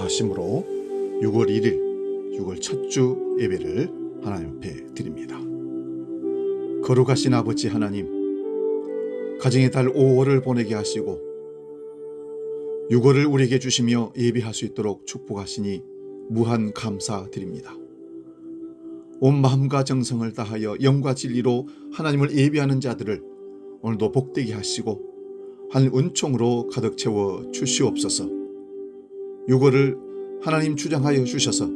거룩하심으로 6월 1일 6월 첫 주 예배를 하나님 앞에 드립니다. 거룩하신 아버지 하나님, 가정의 달 5월을 보내게 하시고 6월을 우리에게 주시며 예배할 수 있도록 축복하시니 무한 감사드립니다. 온 마음과 정성을 다하여 영과 진리로 하나님을 예배하는 자들을 오늘도 복되게 하시고 하늘 은총으로 가득 채워 주시옵소서. 6월을 하나님 주장하여 주셔서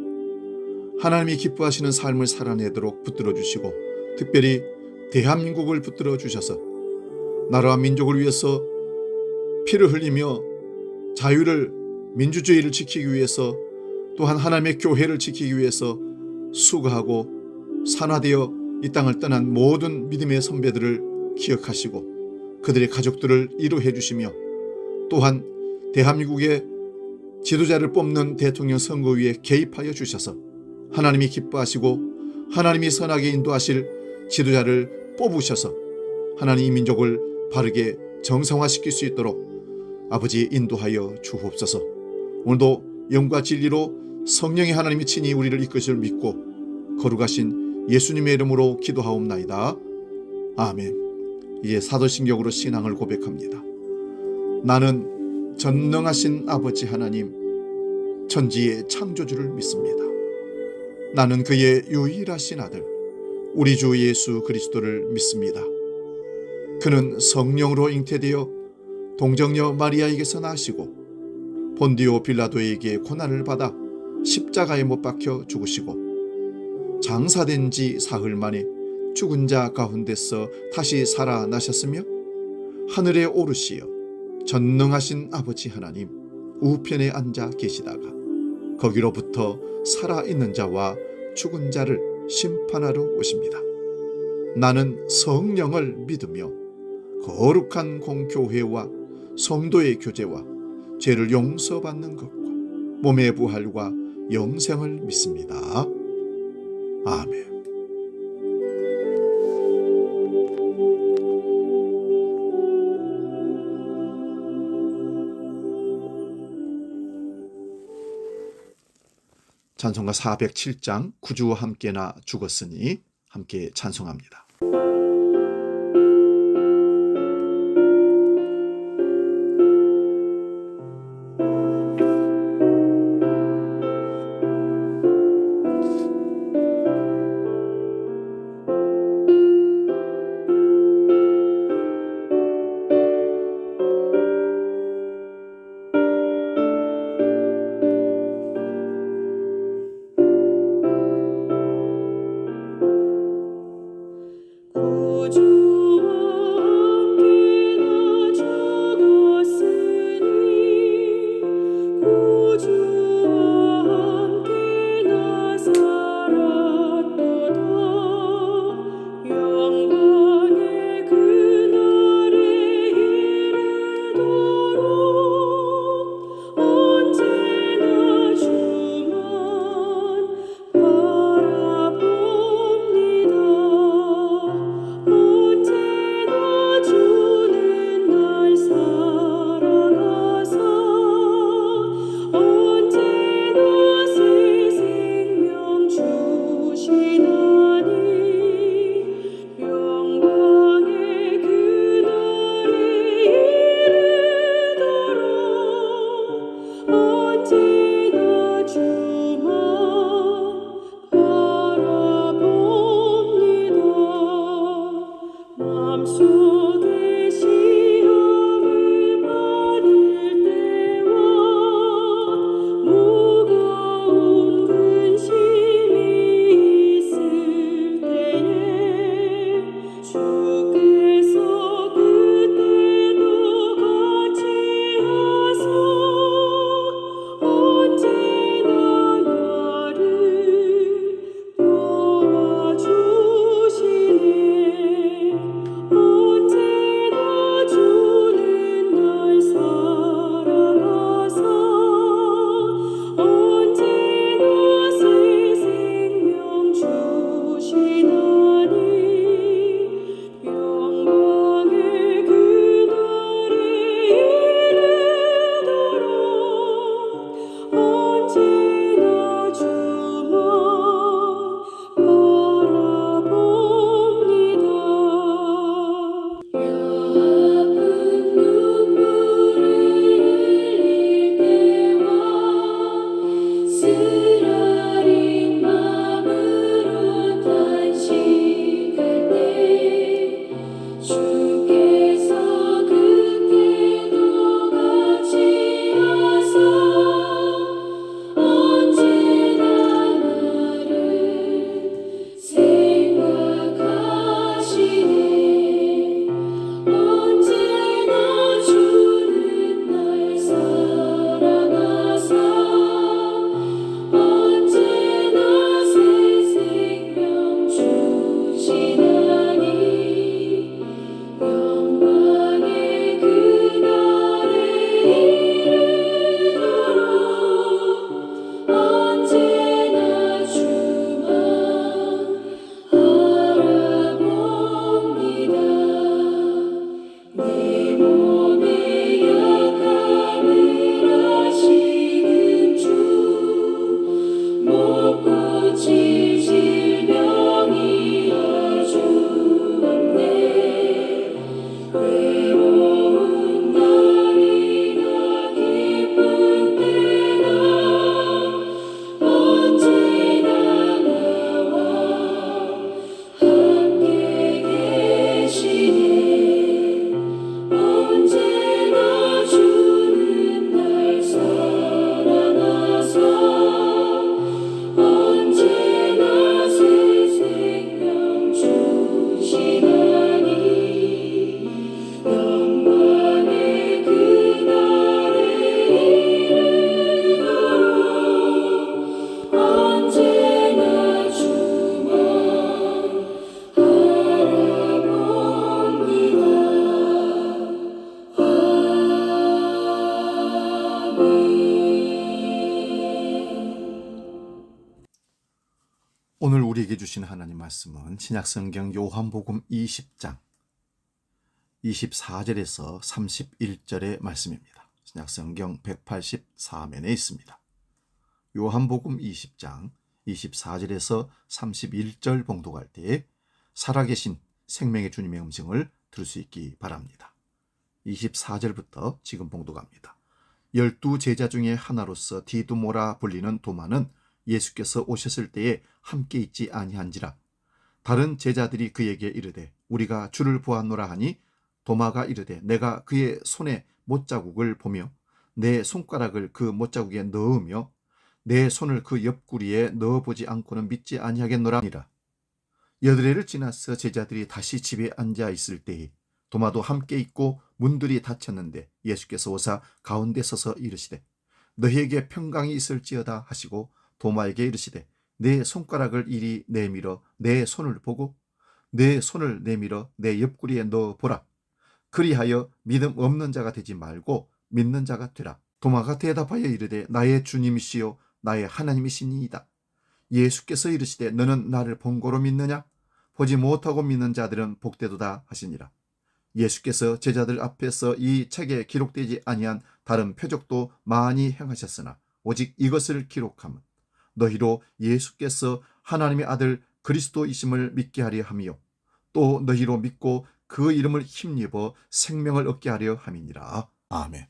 하나님이 기뻐하시는 삶을 살아내도록 붙들어 주시고, 특별히 대한민국을 붙들어 주셔서 나라와 민족을 위해서 피를 흘리며 자유를, 민주주의를 지키기 위해서, 또한 하나님의 교회를 지키기 위해서 수고하고 산화되어 이 땅을 떠난 모든 믿음의 선배들을 기억하시고 그들의 가족들을 위로해 주시며, 또한 대한민국의 지도자를 뽑는 대통령 선거위에 개입하여 주셔서 하나님이 기뻐하시고 하나님이 선하게 인도하실 지도자를 뽑으셔서 하나님 이 민족을 바르게 정상화시킬 수 있도록 아버지 인도하여 주옵소서. 오늘도 영과 진리로 성령의 하나님이 친히 우리를 이끄실 믿고 거룩하신 예수님의 이름으로 기도하옵나이다. 아멘. 이제 사도신경으로 신앙을 고백합니다. 나는 전능하신 아버지 하나님, 천지의 창조주를 믿습니다. 나는 그의 유일하신 아들 우리 주 예수 그리스도를 믿습니다. 그는 성령으로 잉태되어 동정녀 마리아에게서 나시고 본디오 빌라도에게 고난을 받아 십자가에 못 박혀 죽으시고 장사된 지 사흘 만에 죽은 자 가운데서 다시 살아나셨으며 하늘에 오르시어 전능하신 아버지 하나님 우편에 앉아 계시다가 거기로부터 살아있는 자와 죽은 자를 심판하러 오십니다. 나는 성령을 믿으며 거룩한 공교회와 성도의 교제와 죄를 용서받는 것과 몸의 부활과 영생을 믿습니다. 아멘. 찬송가 407장 구주와 함께나 죽었으니 함께 찬송합니다. 우리에게 주신 하나님 말씀은 신약성경 요한복음 20장 24절에서 31절의 말씀입니다. 신약성경 184면에 있습니다. 요한복음 20장 24절에서 31절 봉독할 때에 살아계신 생명의 주님의 음성을 들을 수 있기 바랍니다. 24절부터 지금 봉독합니다. 12 제자 중에 하나로서 디두모라 불리는 도마는 예수께서 오셨을 때에 함께 있지 아니한지라. 다른 제자들이 그에게 이르되 우리가 주를 보았노라 하니 도마가 이르되 내가 그의 손에 못자국을 보며 내 손가락을 그 못자국에 넣으며 내 손을 그 옆구리에 넣어보지 않고는 믿지 아니하겠노라 하니라. 여드레를 지나서 제자들이 다시 집에 앉아 있을 때에 도마도 함께 있고 문들이 닫혔는데 예수께서 오사 가운데 서서 이르시되 너희에게 평강이 있을지어다 하시고 도마에게 이르시되 내 손가락을 이리 내밀어 내 손을 보고 내 손을 내밀어 내 옆구리에 넣어 보라. 그리하여 믿음 없는 자가 되지 말고 믿는 자가 되라. 도마가 대답하여 이르되 나의 주님이시요 나의 하나님이시니이다. 예수께서 이르시되 너는 나를 본고로 믿느냐? 보지 못하고 믿는 자들은 복되도다 하시니라. 예수께서 제자들 앞에서 이 책에 기록되지 아니한 다른 표적도 많이 행하셨으나 오직 이것을 기록함은 너희로 예수께서 하나님의 아들 그리스도이심을 믿게 하려 함이요 또 너희로 믿고 그 이름을 힘입어 생명을 얻게 하려 함이니라. 아멘.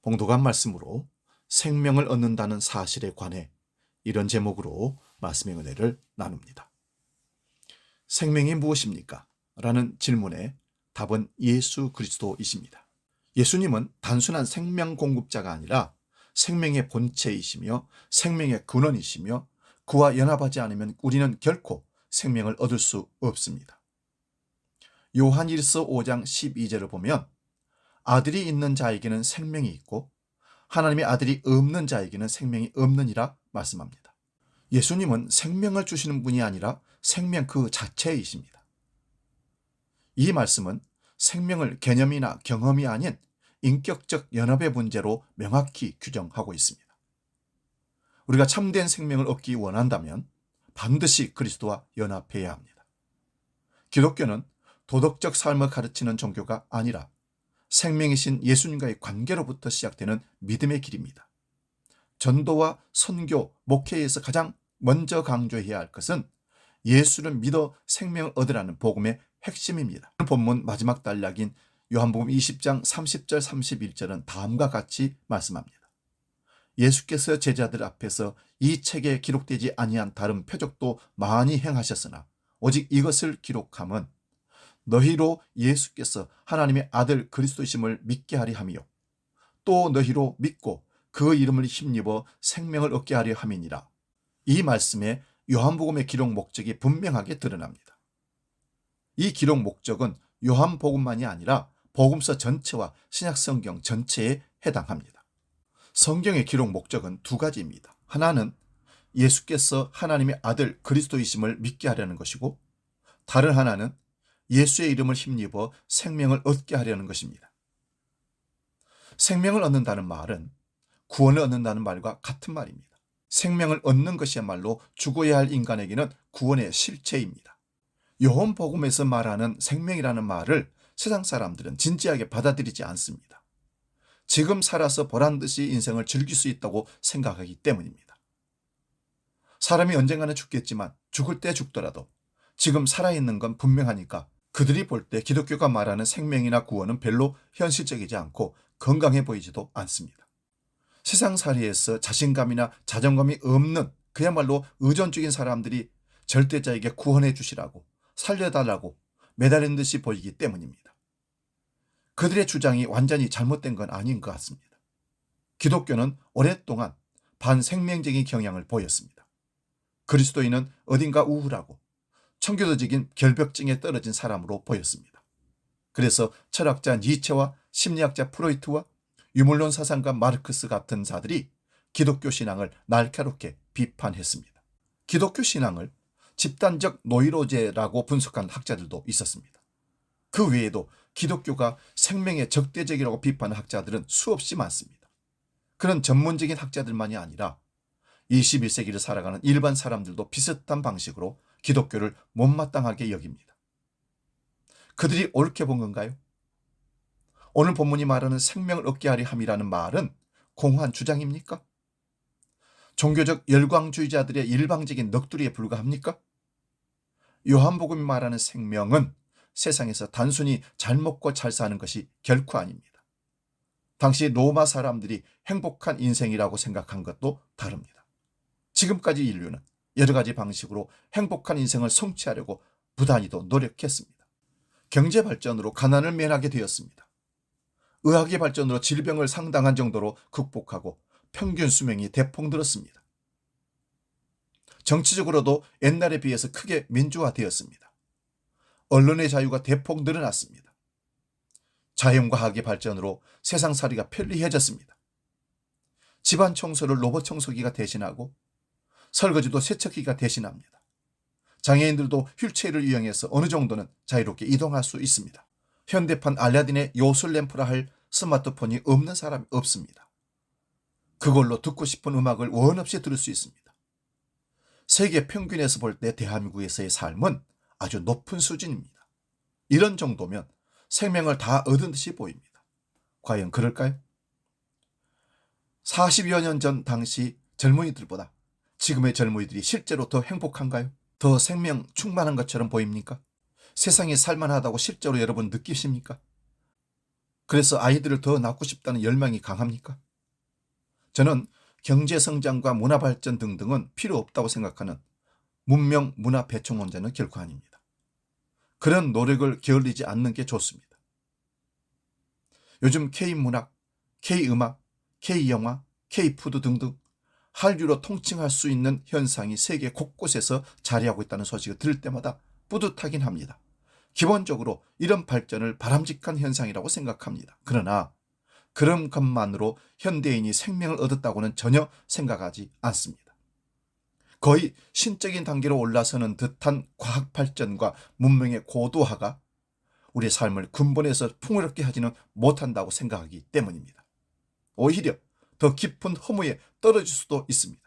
봉독한 말씀으로 생명을 얻는다는 사실에 관해 이런 제목으로 말씀의 은혜를 나눕니다. 생명이 무엇입니까? 라는 질문에 답은 예수 그리스도이십니다. 예수님은 단순한 생명 공급자가 아니라 생명의 본체이시며 생명의 근원이시며 그와 연합하지 않으면 우리는 결코 생명을 얻을 수 없습니다. 요한일서 5장 12절을 보면 아들이 있는 자에게는 생명이 있고 하나님의 아들이 없는 자에게는 생명이 없느니라 말씀합니다. 예수님은 생명을 주시는 분이 아니라 생명 그 자체이십니다. 이 말씀은 생명을 개념이나 경험이 아닌 인격적 연합의 문제로 명확히 규정하고 있습니다. 우리가 참된 생명을 얻기 원한다면 반드시 그리스도와 연합해야 합니다. 기독교는 도덕적 삶을 가르치는 종교가 아니라 생명이신 예수님과의 관계로부터 시작되는 믿음의 길입니다. 전도와 선교, 목회에서 가장 먼저 강조해야 할 것은 예수를 믿어 생명을 얻으라는 복음의 핵심입니다. 본문 마지막 단락인 요한복음 20장 30절 31절은 다음과 같이 말씀합니다. 예수께서 제자들 앞에서 이 책에 기록되지 아니한 다른 표적도 많이 행하셨으나 오직 이것을 기록함은 너희로 예수께서 하나님의 아들 그리스도이심을 믿게 하려 함이요 또 너희로 믿고 그 이름을 힘입어 생명을 얻게 하려 함이니라. 이 말씀에 요한복음의 기록 목적이 분명하게 드러납니다. 이 기록 목적은 요한복음만이 아니라 복음서 전체와 신약성경 전체에 해당합니다. 성경의 기록 목적은 두 가지입니다. 하나는 예수께서 하나님의 아들 그리스도이심을 믿게 하려는 것이고 다른 하나는 예수의 이름을 힘입어 생명을 얻게 하려는 것입니다. 생명을 얻는다는 말은 구원을 얻는다는 말과 같은 말입니다. 생명을 얻는 것이야말로 죽어야 할 인간에게는 구원의 실체입니다. 요한복음에서 말하는 생명이라는 말을 세상 사람들은 진지하게 받아들이지 않습니다. 지금 살아서 보란듯이 인생을 즐길 수 있다고 생각하기 때문입니다. 사람이 언젠가는 죽겠지만 죽을 때 죽더라도 지금 살아있는 건 분명하니까 그들이 볼 때 기독교가 말하는 생명이나 구원은 별로 현실적이지 않고 건강해 보이지도 않습니다. 세상살이에서 자신감이나 자존감이 없는 그야말로 의존적인 사람들이 절대자에게 구원해 주시라고 살려달라고 매달린 듯이 보이기 때문입니다. 그들의 주장이 완전히 잘못된 건 아닌 것 같습니다. 기독교는 오랫동안 반생명적인 경향을 보였습니다. 그리스도인은 어딘가 우울하고 청교도적인 결벽증에 떨어진 사람으로 보였습니다. 그래서 철학자 니체와 심리학자 프로이트와 유물론 사상가 마르크스 같은 자들이 기독교 신앙을 날카롭게 비판했습니다. 기독교 신앙을 집단적 노이로제라고 분석한 학자들도 있었습니다. 그 외에도 기독교가 생명의 적대적이라고 비판한 학자들은 수없이 많습니다. 그런 전문적인 학자들만이 아니라 21세기를 살아가는 일반 사람들도 비슷한 방식으로 기독교를 못마땅하게 여깁니다. 그들이 옳게 본 건가요? 오늘 본문이 말하는 생명을 얻게 하리 함이라는 말은 공허한 주장입니까? 종교적 열광주의자들의 일방적인 넋두리에 불과합니까? 요한복음이 말하는 생명은 세상에서 단순히 잘 먹고 잘 사는 것이 결코 아닙니다. 당시 로마 사람들이 행복한 인생이라고 생각한 것도 다릅니다. 지금까지 인류는 여러 가지 방식으로 행복한 인생을 성취하려고 부단히도 노력했습니다. 경제 발전으로 가난을 면하게 되었습니다. 의학의 발전으로 질병을 상당한 정도로 극복하고 평균 수명이 대폭 늘었습니다. 정치적으로도 옛날에 비해서 크게 민주화되었습니다. 언론의 자유가 대폭 늘어났습니다. 자연과학의 발전으로 세상살이가 편리해졌습니다. 집안 청소를 로봇 청소기가 대신하고 설거지도 세척기가 대신합니다. 장애인들도 휠체어를 이용해서 어느 정도는 자유롭게 이동할 수 있습니다. 현대판 알라딘의 요술램프라 할 스마트폰이 없는 사람이 없습니다. 그걸로 듣고 싶은 음악을 원 없이 들을 수 있습니다. 세계 평균에서 볼 때 대한민국에서의 삶은 아주 높은 수준입니다. 이런 정도면 생명을 다 얻은 듯이 보입니다. 과연 그럴까요? 40여 년 전 당시 젊은이들보다 지금의 젊은이들이 실제로 더 행복한가요? 더 생명 충만한 것처럼 보입니까? 세상이 살만하다고 실제로 여러분 느끼십니까? 그래서 아이들을 더 낳고 싶다는 열망이 강합니까? 저는 경제성장과 문화발전 등등은 필요 없다고 생각하는 문명 문화 배충론자는 결코 아닙니다. 그런 노력을 게을리지 않는 게 좋습니다. 요즘 K문학, K음악, K영화, K푸드 등등 한류로 통칭할 수 있는 현상이 세계 곳곳에서 자리하고 있다는 소식을 들을 때마다 뿌듯하긴 합니다. 기본적으로 이런 발전을 바람직한 현상이라고 생각합니다. 그러나 그런 것만으로 현대인이 생명을 얻었다고는 전혀 생각하지 않습니다. 거의 신적인 단계로 올라서는 듯한 과학 발전과 문명의 고도화가 우리의 삶을 근본에서 풍요롭게 하지는 못한다고 생각하기 때문입니다. 오히려 더 깊은 허무에 떨어질 수도 있습니다.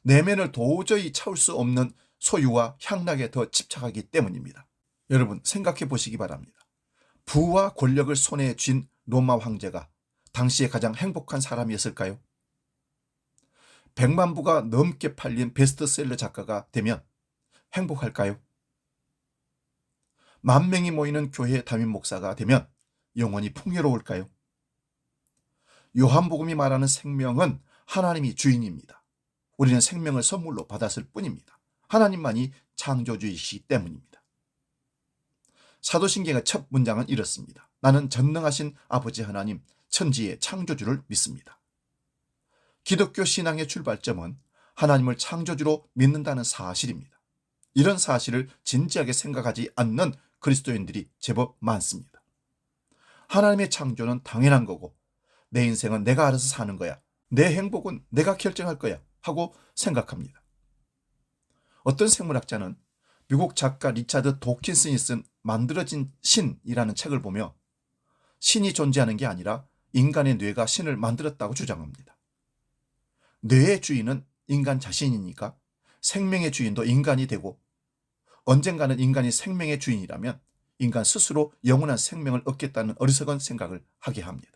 내면을 도저히 채울 수 없는 소유와 향락에 더 집착하기 때문입니다. 여러분 생각해 보시기 바랍니다. 부와 권력을 손에 쥔 로마 황제가 당시에 가장 행복한 사람이었을까요? 100만 부가 넘게 팔린 베스트셀러 작가가 되면 행복할까요? 10,000명이 모이는 교회 담임 목사가 되면 영원히 풍요로울까요? 요한복음이 말하는 생명은 하나님이 주인입니다. 우리는 생명을 선물로 받았을 뿐입니다. 하나님만이 창조주이시기 때문입니다. 사도신경의 첫 문장은 이렇습니다. 나는 전능하신 아버지 하나님, 천지의 창조주를 믿습니다. 기독교 신앙의 출발점은 하나님을 창조주로 믿는다는 사실입니다. 이런 사실을 진지하게 생각하지 않는 그리스도인들이 제법 많습니다. 하나님의 창조는 당연한 거고 내 인생은 내가 알아서 사는 거야. 내 행복은 내가 결정할 거야 하고 생각합니다. 어떤 생물학자는 미국 작가 리차드 도킨슨이 쓴 만들어진 신이라는 책을 보며 신이 존재하는 게 아니라 인간의 뇌가 신을 만들었다고 주장합니다. 뇌의 주인은 인간 자신이니까 생명의 주인도 인간이 되고 언젠가는 인간이 생명의 주인이라면 인간 스스로 영원한 생명을 얻겠다는 어리석은 생각을 하게 합니다.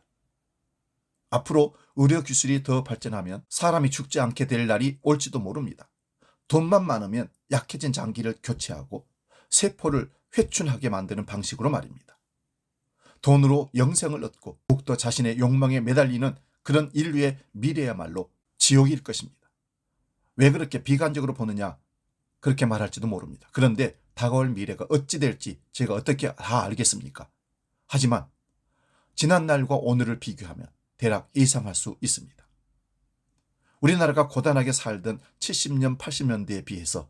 앞으로 의료기술이 더 발전하면 사람이 죽지 않게 될 날이 올지도 모릅니다. 돈만 많으면 약해진 장기를 교체하고 세포를 회춘하게 만드는 방식으로 말입니다. 돈으로 영생을 얻고 더욱더 자신의 욕망에 매달리는 그런 인류의 미래야말로 지옥일 것입니다. 왜 그렇게 비관적으로 보느냐? 그렇게 말할지도 모릅니다. 그런데 다가올 미래가 어찌 될지 제가 어떻게 다 알겠습니까? 하지만 지난날과 오늘을 비교하면 대략 예상할 수 있습니다. 우리나라가 고단하게 살던 70년, 80년대에 비해서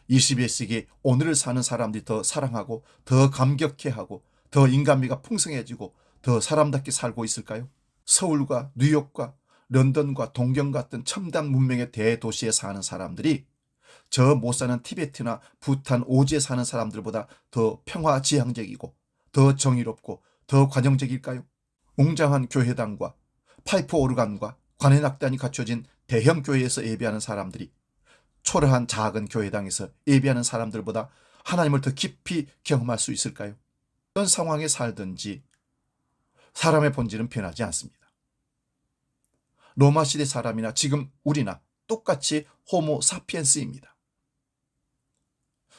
21세기 오늘을 사는 사람들이 더 사랑하고 더 감격해하고 더 인간미가 풍성해지고 더 사람답게 살고 있을까요? 서울과 뉴욕과 런던과 동경 같은 첨단 문명의 대도시에 사는 사람들이 저 못 사는 티베트나 부탄 오지에 사는 사람들보다 더 평화지향적이고 더 정의롭고 더 관용적일까요? 웅장한 교회당과 파이프 오르간과 관현악단이 갖춰진 대형 교회에서 예배하는 사람들이 초라한 작은 교회당에서 예배하는 사람들보다 하나님을 더 깊이 경험할 수 있을까요? 어떤 상황에 살든지 사람의 본질은 변하지 않습니다. 로마 시대 사람이나 지금 우리나 똑같이 호모 사피엔스입니다.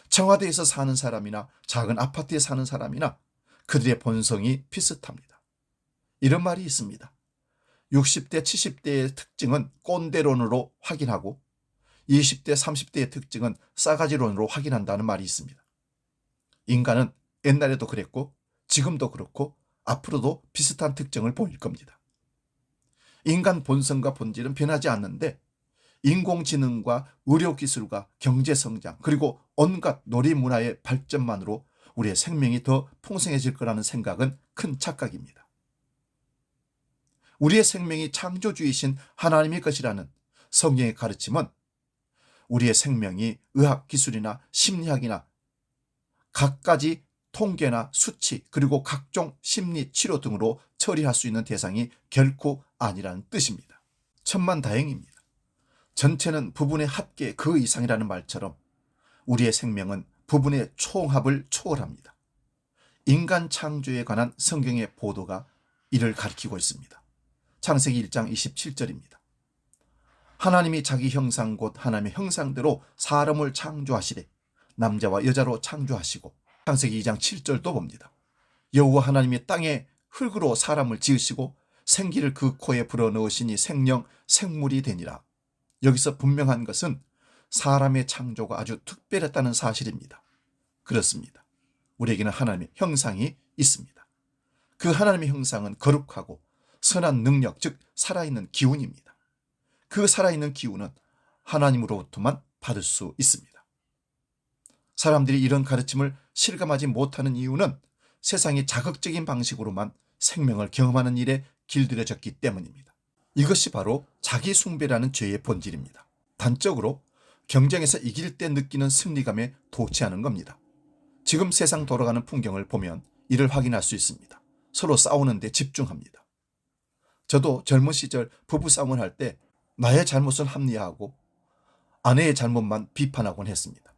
청와대에서 사는 사람이나 작은 아파트에 사는 사람이나 그들의 본성이 비슷합니다. 이런 말이 있습니다. 60대, 70대의 특징은 꼰대론으로 확인하고 20대, 30대의 특징은 싸가지론으로 확인한다는 말이 있습니다. 인간은 옛날에도 그랬고 지금도 그렇고 앞으로도 비슷한 특징을 보일 겁니다. 인간 본성과 본질은 변하지 않는데 인공지능과 의료기술과 경제성장 그리고 온갖 놀이문화의 발전만으로 우리의 생명이 더 풍성해질 거라는 생각은 큰 착각입니다. 우리의 생명이 창조주이신 하나님의 것이라는 성경의 가르침은 우리의 생명이 의학기술이나 심리학이나 갖가지 통계나 수치 그리고 각종 심리치료 등으로 처리할 수 있는 대상이 결코 아니라는 뜻입니다. 천만다행입니다. 전체는 부분의 합계 그 이상이라는 말처럼 우리의 생명은 부분의 총합을 초월합니다. 인간 창조에 관한 성경의 보도가 이를 가리키고 있습니다. 창세기 1장 27절입니다. 하나님이 자기 형상 곧 하나님의 형상대로 사람을 창조하시되 남자와 여자로 창조하시고 창세기 2장 7절도 봅니다. 여호와 하나님이 땅에 흙으로 사람을 지으시고 생기를 그 코에 불어넣으시니 생령 생물이 되니라. 여기서 분명한 것은 사람의 창조가 아주 특별했다는 사실입니다. 그렇습니다. 우리에게는 하나님의 형상이 있습니다. 그 하나님의 형상은 거룩하고 선한 능력, 즉 살아있는 기운입니다. 그 살아있는 기운은 하나님으로부터만 받을 수 있습니다. 사람들이 이런 가르침을 실감하지 못하는 이유는 세상이 자극적인 방식으로만 생명을 경험하는 일에 길들여졌기 때문입니다. 이것이 바로 자기 숭배라는 죄의 본질입니다. 단적으로 경쟁에서 이길 때 느끼는 승리감에 도취하는 겁니다. 지금 세상 돌아가는 풍경을 보면 이를 확인할 수 있습니다. 서로 싸우는 데 집중합니다. 저도 젊은 시절 부부싸움을 할 때 나의 잘못을 합리화하고 아내의 잘못만 비판하곤 했습니다.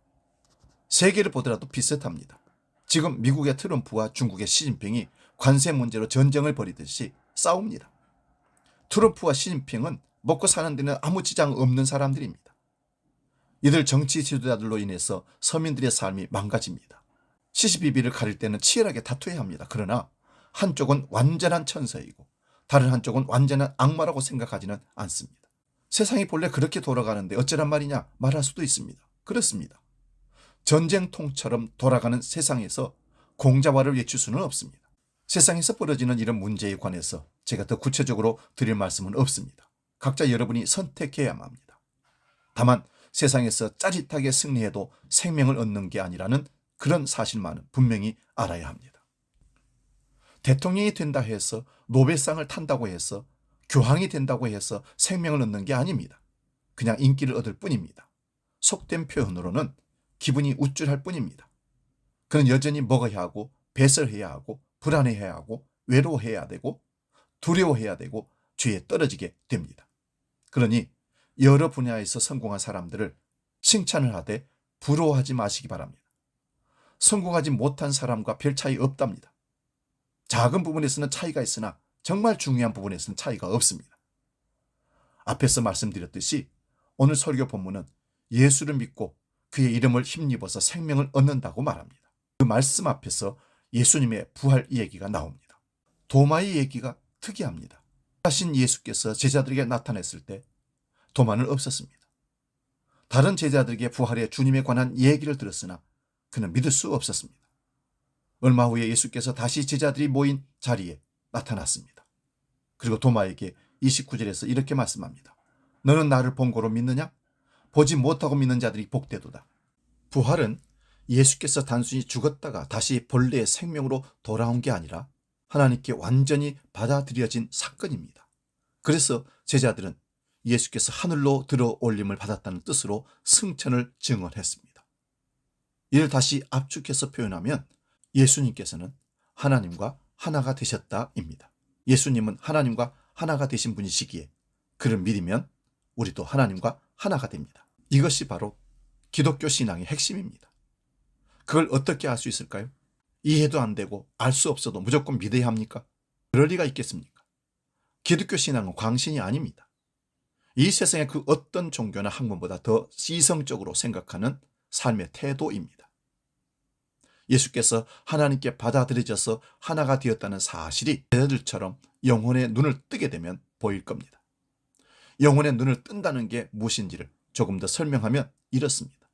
세계를 보더라도 비슷합니다. 지금 미국의 트럼프와 중국의 시진핑이 관세 문제로 전쟁을 벌이듯이 싸웁니다. 트럼프와 시진핑은 먹고 사는 데는 아무 지장 없는 사람들입니다. 이들 정치 지도자들로 인해서 서민들의 삶이 망가집니다. 시시비비를 가릴 때는 치열하게 다투어야 합니다. 그러나 한쪽은 완전한 천사이고 다른 한쪽은 완전한 악마라고 생각하지는 않습니다. 세상이 본래 그렇게 돌아가는데 어쩌란 말이냐 말할 수도 있습니다. 그렇습니다. 전쟁통처럼 돌아가는 세상에서 공자화를 외칠 수는 없습니다. 세상에서 벌어지는 이런 문제에 관해서 제가 더 구체적으로 드릴 말씀은 없습니다. 각자 여러분이 선택해야만 합니다. 다만 세상에서 짜릿하게 승리해도 생명을 얻는 게 아니라는 그런 사실만은 분명히 알아야 합니다. 대통령이 된다 해서 노벨상을 탄다고 해서 교황이 된다고 해서 생명을 얻는 게 아닙니다. 그냥 인기를 얻을 뿐입니다. 속된 표현으로는 기분이 우쭐할 뿐입니다. 그는 여전히 먹어야 하고 배설해야 하고 불안해해야 하고 외로워해야 되고 두려워해야 되고 죄에 떨어지게 됩니다. 그러니 여러 분야에서 성공한 사람들을 칭찬을 하되 부러워하지 마시기 바랍니다. 성공하지 못한 사람과 별 차이 없답니다. 작은 부분에서는 차이가 있으나 정말 중요한 부분에서는 차이가 없습니다. 앞에서 말씀드렸듯이 오늘 설교 본문은 예수를 믿고 그의 이름을 힘입어서 생명을 얻는다고 말합니다. 그 말씀 앞에서 예수님의 부활 이야기가 나옵니다. 도마의 얘기가 특이합니다. 하신 예수께서 제자들에게 나타났을 때 도마는 없었습니다. 다른 제자들에게 부활의 주님에 관한 얘기를 들었으나 그는 믿을 수 없었습니다. 얼마 후에 예수께서 다시 제자들이 모인 자리에 나타났습니다. 그리고 도마에게 29절에서 이렇게 말씀합니다. 너는 나를 본 거로 믿느냐? 보지 못하고 믿는 자들이 복되도다. 부활은 예수께서 단순히 죽었다가 다시 본래의 생명으로 돌아온 게 아니라 하나님께 완전히 받아들여진 사건입니다. 그래서 제자들은 예수께서 하늘로 들어 올림을 받았다는 뜻으로 승천을 증언했습니다. 이를 다시 압축해서 표현하면 예수님께서는 하나님과 하나가 되셨다입니다. 예수님은 하나님과 하나가 되신 분이시기에 그를 믿으면 우리도 하나님과 하나가 됩니다. 이것이 바로 기독교 신앙의 핵심입니다. 그걸 어떻게 알 수 있을까요? 이해도 안 되고 알 수 없어도 무조건 믿어야 합니까? 그럴 리가 있겠습니까? 기독교 신앙은 광신이 아닙니다. 이 세상의 그 어떤 종교나 학문보다 더 이성적으로 생각하는 삶의 태도입니다. 예수께서 하나님께 받아들여져서 하나가 되었다는 사실이 제자들처럼 영혼의 눈을 뜨게 되면 보일 겁니다. 영혼의 눈을 뜬다는 게 무엇인지를 조금 더 설명하면 이렇습니다.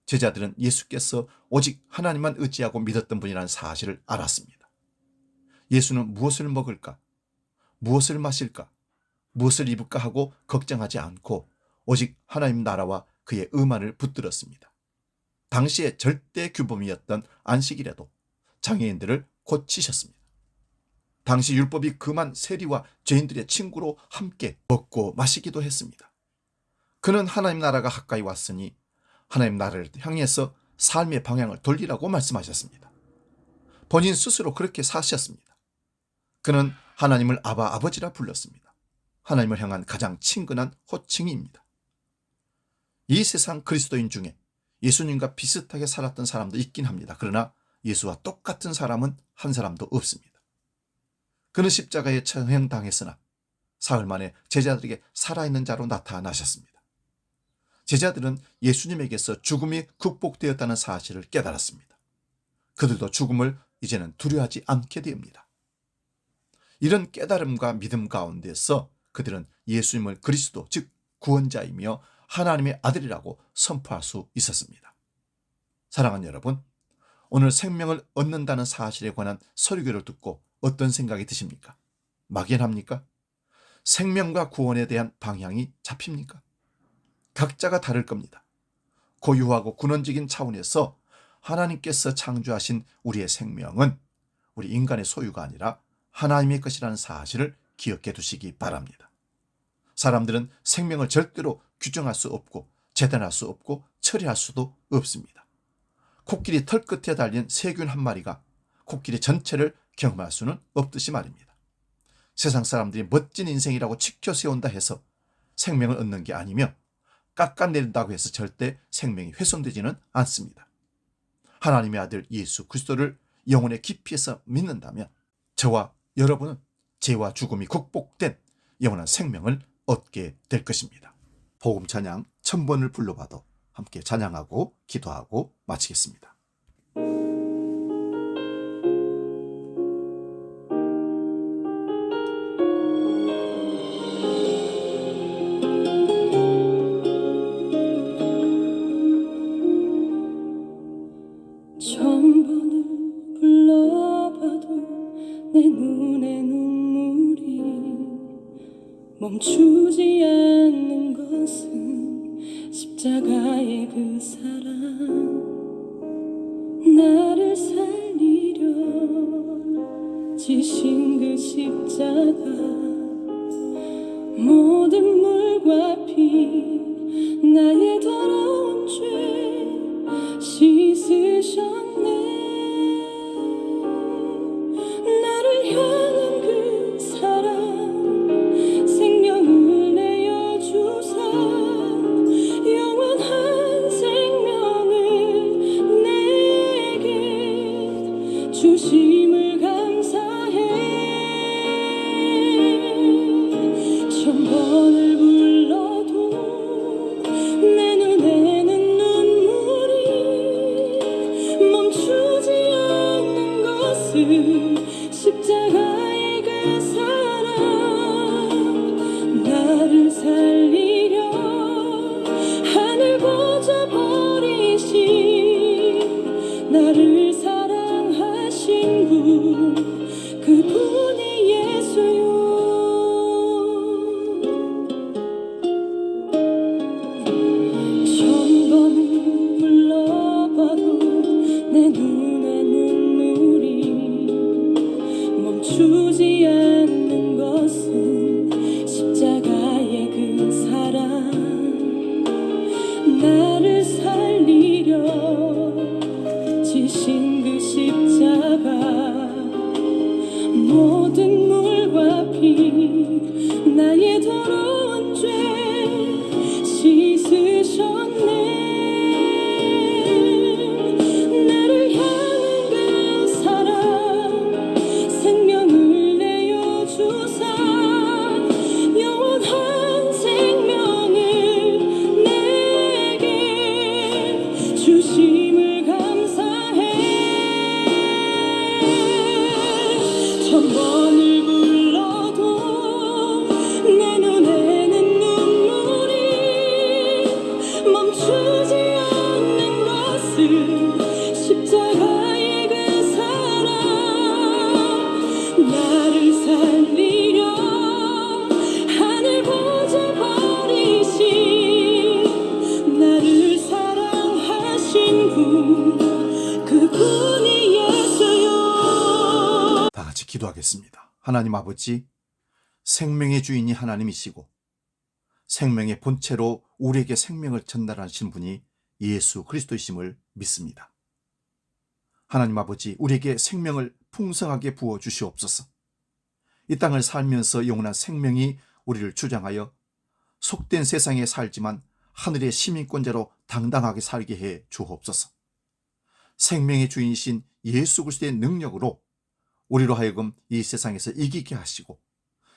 제자들은 예수께서 오직 하나님만 의지하고 믿었던 분이라는 사실을 알았습니다. 예수는 무엇을 먹을까? 무엇을 마실까? 무엇을 입을까 하고 걱정하지 않고 오직 하나님 나라와 그의 의만을 붙들었습니다. 당시의 절대 규범이었던 안식일에도 장애인들을 고치셨습니다. 당시 율법이 금한 세리와 죄인들의 친구로 함께 먹고 마시기도 했습니다. 그는 하나님 나라가 가까이 왔으니 하나님 나라를 향해서 삶의 방향을 돌리라고 말씀하셨습니다. 본인 스스로 그렇게 사셨습니다. 그는 하나님을 아버지라 불렀습니다. 하나님을 향한 가장 친근한 호칭입니다. 이 세상 그리스도인 중에 예수님과 비슷하게 살았던 사람도 있긴 합니다. 그러나 예수와 똑같은 사람은 한 사람도 없습니다. 그는 십자가에 처형당했으나 사흘 만에 제자들에게 살아있는 자로 나타나셨습니다. 제자들은 예수님에게서 죽음이 극복되었다는 사실을 깨달았습니다. 그들도 죽음을 이제는 두려워하지 않게 됩니다. 이런 깨달음과 믿음 가운데서 그들은 예수님을 그리스도, 즉 구원자이며 하나님의 아들이라고 선포할 수 있었습니다. 사랑하는 여러분, 오늘 생명을 얻는다는 사실에 관한 설교를 듣고 어떤 생각이 드십니까? 막연합니까? 생명과 구원에 대한 방향이 잡힙니까? 각자가 다를 겁니다. 고유하고 근원적인 차원에서 하나님께서 창조하신 우리의 생명은 우리 인간의 소유가 아니라 하나님의 것이라는 사실을 기억해 두시기 바랍니다. 사람들은 생명을 절대로 규정할 수 없고 재단할 수 없고 처리할 수도 없습니다. 코끼리 털끝에 달린 세균 한 마리가 코끼리 전체를 경험할 수는 없듯이 말입니다. 세상 사람들이 멋진 인생이라고 치켜 세운다 해서 생명을 얻는 게 아니며 깎아내린다고 해서 절대 생명이 훼손되지는 않습니다. 하나님의 아들 예수 그리스도를 영혼의 깊이에서 믿는다면 저와 여러분은 죄와 죽음이 극복된 영원한 생명을 얻게 될 것입니다. 복음 찬양 1000번을 불러봐도 함께 찬양하고 기도하고 마치겠습니다. 멈추지 않는 것은 십자가의 그 사랑 나를 살리려 지신 그 십자가 모든 물과 피 나의 더러운 죄 씻으셨네 나를 향한 그 사랑 생명을 내어주사 영원한 생명을 내게 주심을 감사해 1000번을 불러도 내 눈에는 눈물이 멈추지 않는 것은 십자가의 그 사랑 나를 살리려 하늘 보좌 버리신 나를 사랑하신 분 그분이 예수요 1000번을 불러봐도 내 눈에 눈물이 멈추지 않는 것은 십자가의 그 사랑 나를 살리려 지신 그 십자가 모든 물과 피 나의 더러운 죄 같이 기도하겠습니다. 하나님 아버지, 생명의 주인이 하나님이시고 생명의 본체로 우리에게 생명을 전달하신 분이 예수 그리스도이심을 믿습니다. 하나님 아버지, 우리에게 생명을 풍성하게 부어 주시옵소서. 이 땅을 살면서 영원한 생명이 우리를 주장하여 속된 세상에 살지만 하늘의 시민권자로 당당하게 살게 해 주옵소서. 생명의 주인이신 예수 그리스도의 능력으로 우리로 하여금 이 세상에서 이기게 하시고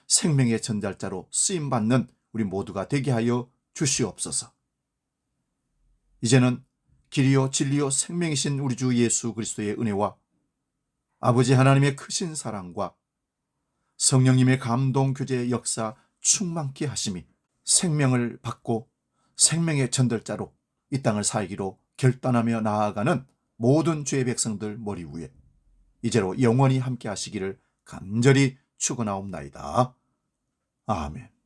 생명의 전달자로 쓰임받는 우리 모두가 되게 하여 주시옵소서. 이제는 길이요 진리요 생명이신 우리 주 예수 그리스도의 은혜와 아버지 하나님의 크신 사랑과 성령님의 감동 교제의 역사 충만케 하심이 생명을 받고 생명의 전달자로 이 땅을 살기로 결단하며 나아가는 모든 주의 백성들 머리 위에 이제로 영원히 함께 하시기를 간절히 축원하옵나이다. 아멘.